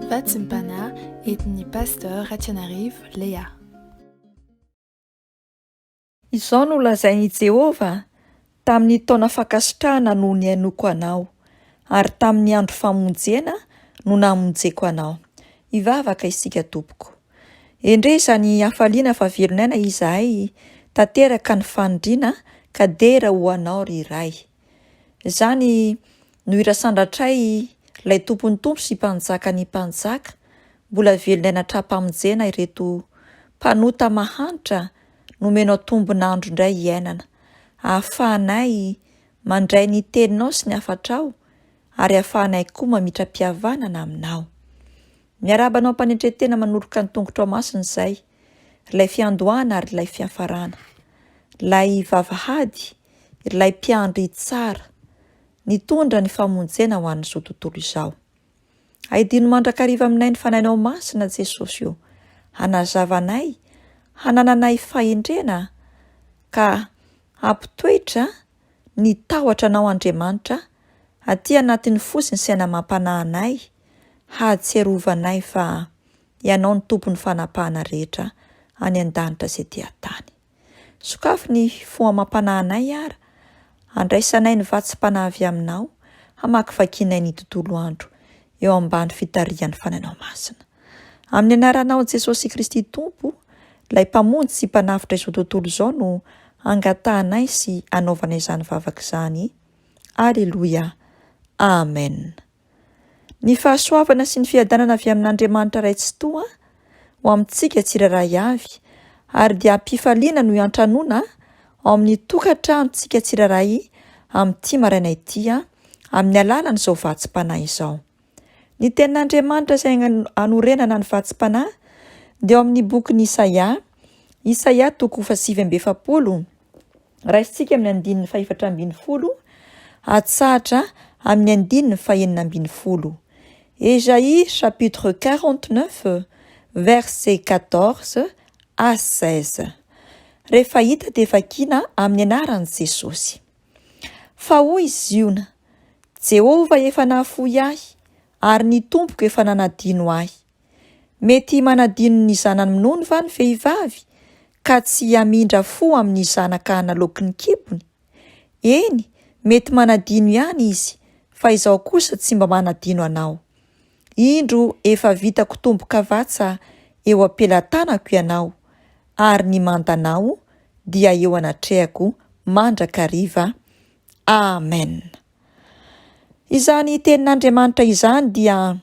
Vatsympana entin'i Pasteure RATIANARIVO Léa. Izao no lazain'i Jehovah tamin'ny taona fankasitrahana no niainoko anao, ary tamin'ny andro famonjena no namonjeko anao. Ivavaka isika tompoko. Endre izany hafaliana fa velonaina izahay tanteraka ny fanindriana ka dera ho anao riray. Izany no hira sandratray ilay tompony tompo sy mpanjaka ny mpanjaka, mbola velonaina hatrampamonjena ireto mpanota mahantra nomenao tombon'andro indray iainana, ahafahanay mandray ny teninao sy ny hafatrao, ary ahafahanay koa mamitra-pihavanana aminao. Miarabanao mpanetretena manoloka ny tongotra masina izay, ilay fiandohana ary ilay fiafarana, ilay vavahady, ilay mpiandry tsara, nitondra ny famonjena ho an'izao tontolo izao. Aidino mandrakariva aminay ny fanainao masina Jesosy io, hanazavanay, hanananay fahendrena, ka ampitoetra ny tahotra anao Andriamanitra, aty anatin'ny fosiny saina mampanahinay, hatsiarovanay fa ianao ny tompon'ny fanapahana rehetra any an-danitra izay dia tany. Sokafo ny fohamam-panahinay ara, andraisanay ny vatsim-panahy avy aminao, hamakivakianay ny tontolo andro eo ambany fitarihan'ny fanainao masina. Amin'ny anaranao Jesosy Kristy Tompo, ilay mpamonjy sy mpanafitra izao tontolo izao no angatahanay sy anaovanay izany vavaka izany. Aleluia. Amen. Ny fahasoavana sy ny fiadanana avy amin'Andriamanitra iray tsy toa ho amintsika tsiraray avy, ary dia ampifaliana no iantranoana ao amin'ny tokantranontsika tsiraray amin'ity maraina ity amin'ny alalan'izao vatsim-panahy izao. Ny tenin'Andriamanitra izay anorenana ny vatsim-panahy dia ao amin'ny bokin'i Isaia toko 7:70, raisitsika amin'ny andininy 4:10, atsahatra amin'ny andininy 9:10. Ésaïe chapitre 49 verset 14 à 16. Rehefa hita dia vakiana amin'ny anaran'i Jesosy. Fa hoy Ziona, Jehovah efa nahafoy ahy, ary ny tompoko efa nanadino ahy. Mety manadino ny zanany minono va ny vehivavy, ka tsy hamindra fo amin'ny zanaka nalaoky ny kibony? Eny, mety manadino ihany izy, fa izaho kosa tsy mba manadino anao. Indro efa vitako tombo-kavatsa eo ampelantanako ianao, ary ny mandanao dia eo anatrehako mandrakariva. Amen. Izany tenin'Andriamanitra izany dia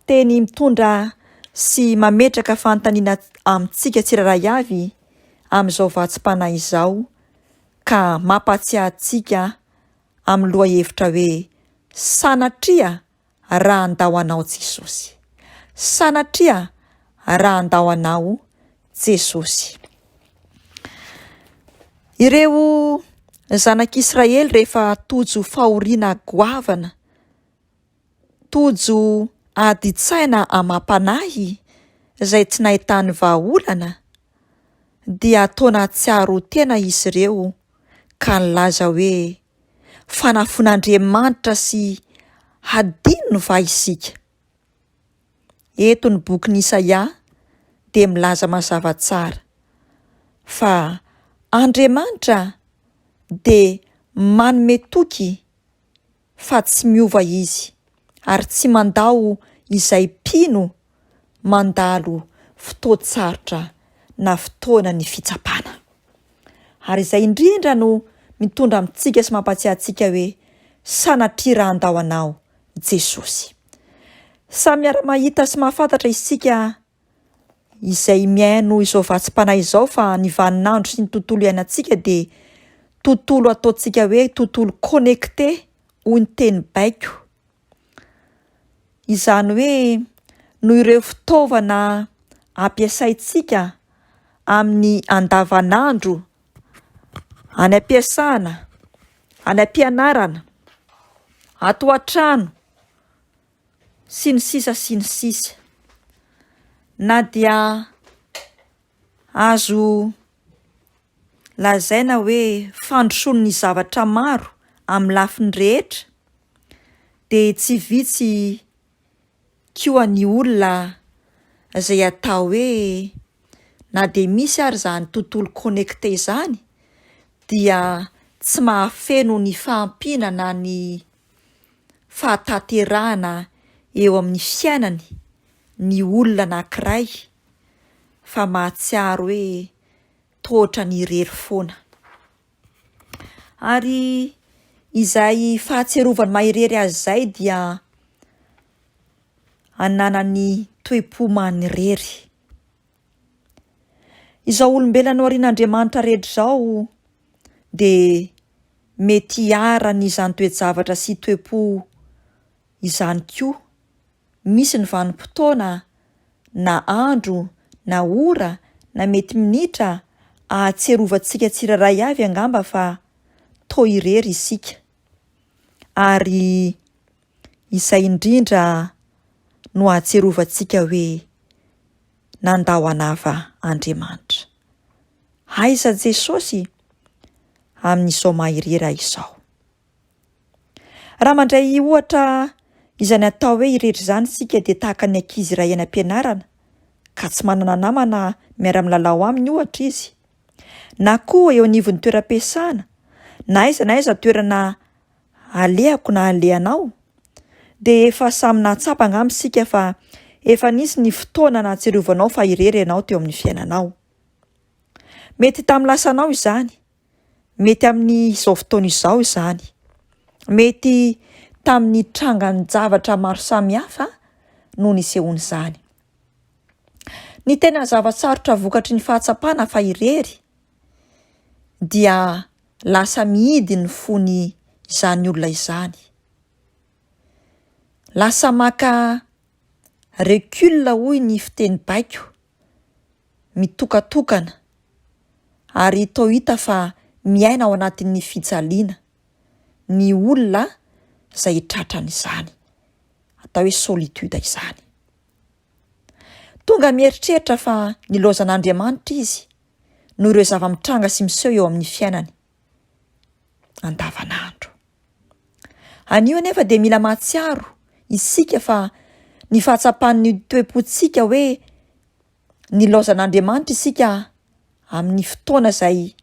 teny mitondra sy mametraka fanontaniana amintsika tsiraray avy amin'izao vatsim-panahy izao, ka mampatsiahy antsika amin'ny lohahevitra hoe sanatria raha handao anao Jesosy. Sanatria raha handao anao Jesosy. Ireo zanak'Israely rehefa tojo fahoriana goavana, tojo aditsaina amam-panahy izay tsy nahitany vahaolana, dia ataona atsiaro tena izy ireo ka nilaza hoe fanafon'Andriamanitra sy hadino va isika. Eto ny bokin'i Isaia dia milaza mazava tsara fa Andriamanitra dia manome toky fa tsy miova izy, ary tsy mandao izay mpino mandalo fotoan-tsarotra na fotoana ny fitsapana. Ary izay indrindra no mitondra amintsika sy mampatsiahy antsika hoe sanatria raha handao anao Jesosy. Samy miara-mahita sy mahafantatra isika izay miaino izao vatsim-panahy izao fa ny vaninandro sy ny tontolo iainantsika dia tontolo ataontsika hoe tontolo connecté hoy ny teny baiko. Izany hoe no ireo fitaovana ampiasaintsika amin'ny andavanandro, any ampiasana, any ampianarana, ato an-trano, sy ny sisa, na dia azo lazaina hoe fandrosoan'ny zavatra maro amin'ny lafiny rehetra, dia tsy vitsy koa ny olona izay atao hoe na dia misy ary zany tontolo connecté izany dia tsy mahafeno ny fahampinana ny fahataterahana eo amin'ny fiainany ny olona anankiray fa mahatsiaro hoe toatra ny irery foana. Ary izay fahatserovany mahirery azy izay dia ananany toe-po manirery. Izao olombelona aorian'Andriamanitra rehetra izao dia mety hiarany izany toe-javatra sy toe-po izany koa. Misy ny vanim-potoana na andro na ora na mety minitra ahatserovantsika tsiraray avy angamba fa toa irery isika. Ary izay indrindra no ahatserovantsika hoe nandao anava Andriamanitra. Aiza Jesosy amin'izao mahirery izao. Raha mandray ohatra izany atao hoe irery izany sika dia tahaka ny ankizy iray any am-pianarana ka tsy manana namana miara-milalao aminy ohatra izy. Na koa eo anivon'ny toeram-piasana na aiza toerana alehako na alehanao dia efa samy nahatsapa angamba sika fa efa nisy ny fotoana nahatserovanao fa irery ianao teo amin'ny fiainanao. Mety tamin'ny lasanao izany, mety amin'izao fotoana izao izany, mety tamin'ny trangany zavatra maro samihafa no nisehoany izany. Ny tena zava-tsarotra vokatry ny fahatsapana fa irery dia lasa mihidy ny fony izany olona izany. Lasa maka recul hoy ny fiteny baiko, mitokatokana ary toa hita fa miaina ao anatin'ny fijaliana ny olona izay tratrany izany, atao hoe solitude izany. Tonga mieritreritra fa nilozan'Andriamanitra izy noho ireo zava-mitranga sy miseho eo amin'ny fiainany andavanandro. Anio anefa dia mila mahatsiaro isika fa ny fahatsapan'ny toe-pontsika hoe nilozan'Andriamanitra isika amin'ny fotoana izay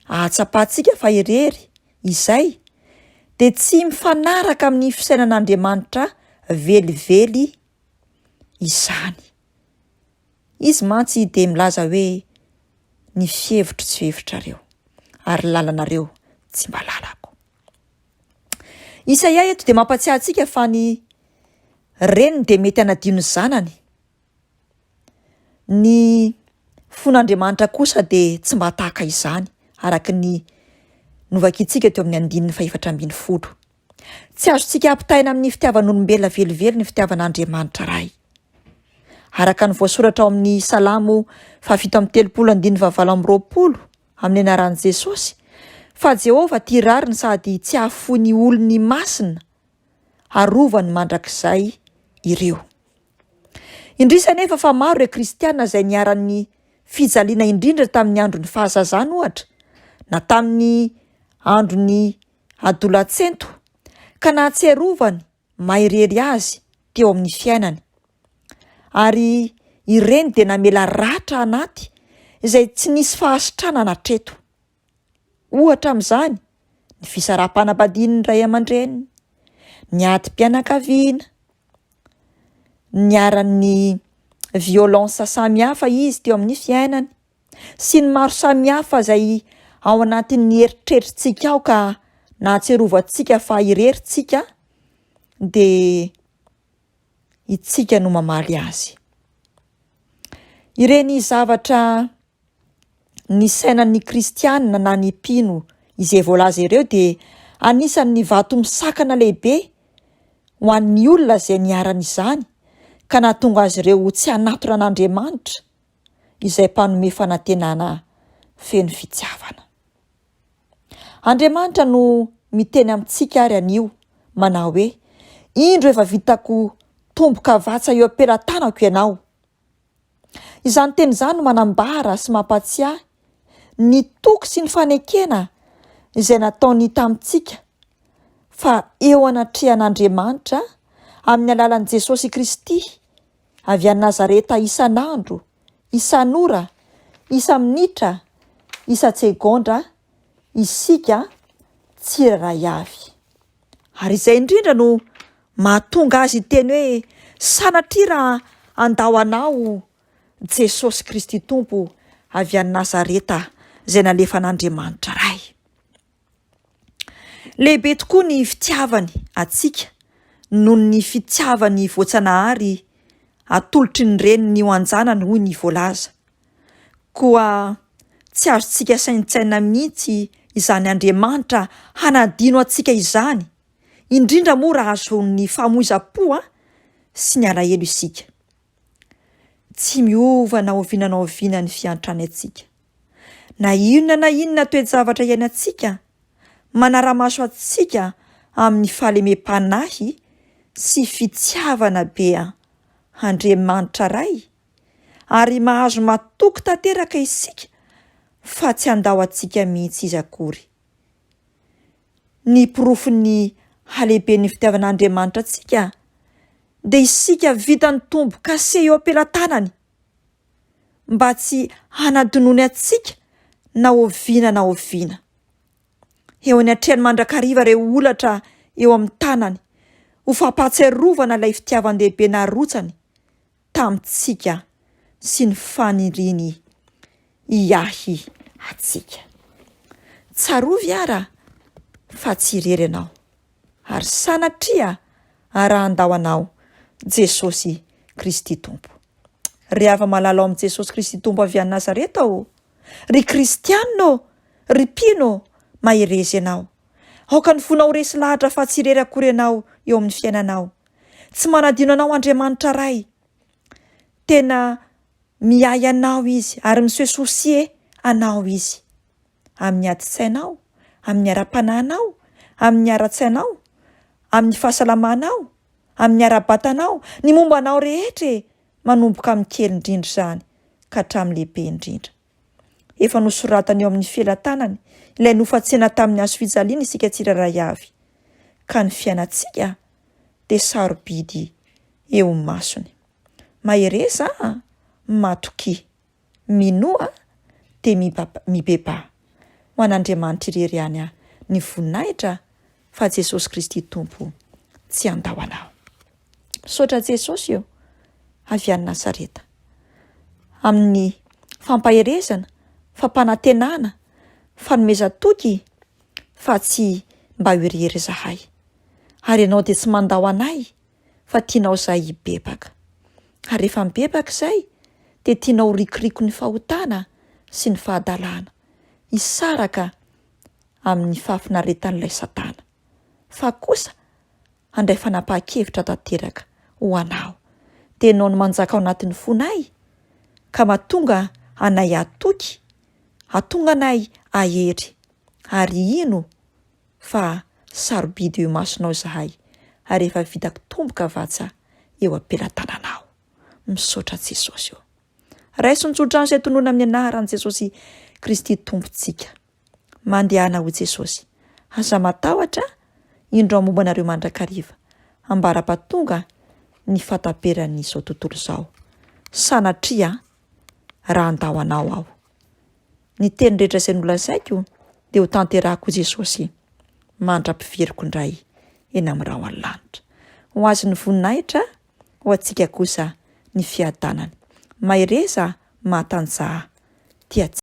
ahatsapantsika fa irery izay dia tsy mifanaraka amin'ny fisainan'Andriamanitra velively izany. Izy mantsy dia milaza hoe ny fihevitro tsy hevitrareo ary lalanareo tsy mba lalako. Isaia eto dia mampatsiahy antsika fa ny reniny dia mety hanadio ny zanany. Ny fon'Andriamanitra kosa dia tsy mba tahaka izany araka ny novakintsika teo amin'ny 4:1. Tsy azontsika ampitaina amin'ny fitiavan'olombelona velively ny fitiavan'Andriamanitra iray. Araka ny voasoratra ao amin'ny Salamo 119:20 amin'ny anaran'i Jesosy, fa Jehova tia rariny sady tsy ahafoy ny olony masina, arovany mandrakizay ireo. Indrisy anefa fa maro ireo kristiana izay niaran'ny fijaliana indrindra tamin'ny andron'ny fahazazana ohatra, na tamin'ny andron'ny adolatsento, ka nahatserovany mahirery azy teo amin'ny fiainany. Ary ireny dia namela ratra anaty izay tsy nisy fahasitrana natreto. Ohatra amin'izany ny fisaraha-panambadian'ny ray aman-dreniny, ny adim-pianakaviana, niaran'ny violence samihafa izy teo amin'ny fiainany sy ny maro samihafa izay ao anatin'ny eritreritrintsika ao ka nahatserovantsika fa ireryntsika dia itsika no mamaly azy. Ireny zavatra ny sainan'ny kristianina na ny mpino izay voalaza ireo dia anisan'ny vato misakana lehibe ho an'ny olona izay niarana izany ka nahatonga azy ireo tsy hanatora an'Andriamanitra izay mpanome fanantenana feno fitiavana. Andriamanitra no miteny amintsika ary anio manao hoe indro efa vitako tomboka vatsa eo am-pelatanako ianao. Izany teny izany no manambara sy mampatsiahy ny toky sy ny fanekena izay nataony tamintsika fa eo anatrehan'Andriamanitra amin'ny alalan'i Jesosy Kristy avy any Nazareta isan'andro, isan'ora, isa-minitra, isa-tsegondra, isika tsiraray avy. Ary izay indrindra no mahatonga azy teny hoe sanatria raha handao anao Jesosy Kristy Tompo avy any Nazareta izay nalefan'Andriamanitra ray. Lehibe tokoa ny fitiavany atsika noho ny fitiavany voatsanahary atolotry ny reniny ho anjanany hoy ny voalaza. Koa tsy azontsika saintsaina mihitsy izany Andriamanitra hanadino atsika izany, indrindra moa raha azon'ny fahamoiza-po sy ny alahelo isika. Tsy miova na oviana ny fiantrany atsika. Na inona toe-javatra iainy atsika, manara-maso atsika amin'ny fahalemem-panahy sy fitiavana be Andriamanitra ray, ary mahazo matoky tanteraka isika fa tsy handao atsika mihitsy izy akory. Ny porofon'ny halehiben'ny fitiavan'Andriamanitra atsika dia isika vitany tombo kase eo am-pelantanany mba tsy hanadinony atsika na oviana. Eo any atrehany mandrakariva ireo olatra eo amin'ny tanany ho fampatsiarovana ilay fitiavan-dehibe narotsany tamintsika sy ny faniriany iahy atsika. Tsarovy ara fa tsy irery ianao, ary sanatria raha handao anao Jesosy Kristy Tompo. Ry ava malalao amin'ny Jesosy Kristy Tompo avy any Nazareta ry kristianina ry mpino maherezy ianao. Aoka ny fonao resy lahatra fa tsy irery akory ianao eo amin'ny fiainanao. Tsy manadino anao Andriamanitra ray. Tena miay anao izy ary misoesosie anao izy. Amin'ny adi-tsainao, amin'ny ara-panahinao, amin'ny ara-tsainao, amin'ny fahasalamanao, amin'ny ara-batanao, ny mombanao rehetra manomboka amin'ny kely indrindra izany ka hatramin'ny lehibe indrindra. Efa nosoratana eo amin'ny felan-tanany ilay nofatsena tamin'ny hazo fijaliana isika tsiraray avy, ka ny fiainantsika dia sarobidy eo amin'ny masony. Mahereza matoky, minoa dia mibeba. Ho an'Andriamanitra irery ihany ny voninahitra fa Jesosy Kristy Tompo tsy handao anao. Misaotra Jesosy eo avy any Nazareta amin'ny fampaherezana, fampanantenana, fanomezan-toky fa tsy mba ho irery zahay. Ary ianao dia tsy mandao anay fa tianao izahay hibebaka. Ary rehefa mibebaka izay dia tianao rikiriko ny fahotana sy ny fahadalana hisaraka amin'ny fahafinaretan'ilay Satana. Fa kosa handray fanapahan-kevitra tanteraka ho anao. Dia ianao no manjaka ao anatin'ny fonay ka mahatonga anay hatoky, hatonga anay ahery. Ary ino fa sarobidy eo masonao zahay, ary efa vitako tomboka vatsa eo am-pelantananao. Misaotra Jesosy eo. Raisontsotran'izay tonoana amin'ny anaran'i Jesosy Kristy Tompontsika. Mandehana ho Jesosy. Aza matahotra indro mombanareo mandrakariva. Ambara-pahatonga ny fataperan'izao tontolo izao. Sanatria raha handao anao aho. Ny teny rehetra izay nolazaiko dia ho tanterahako Jesosy mandra-piveriko indray eny amin'ny rao any lanitra. Ho azy ny voninahitra, ho antsika kosa ny fiadanany. Mahereza mahatanjaha tia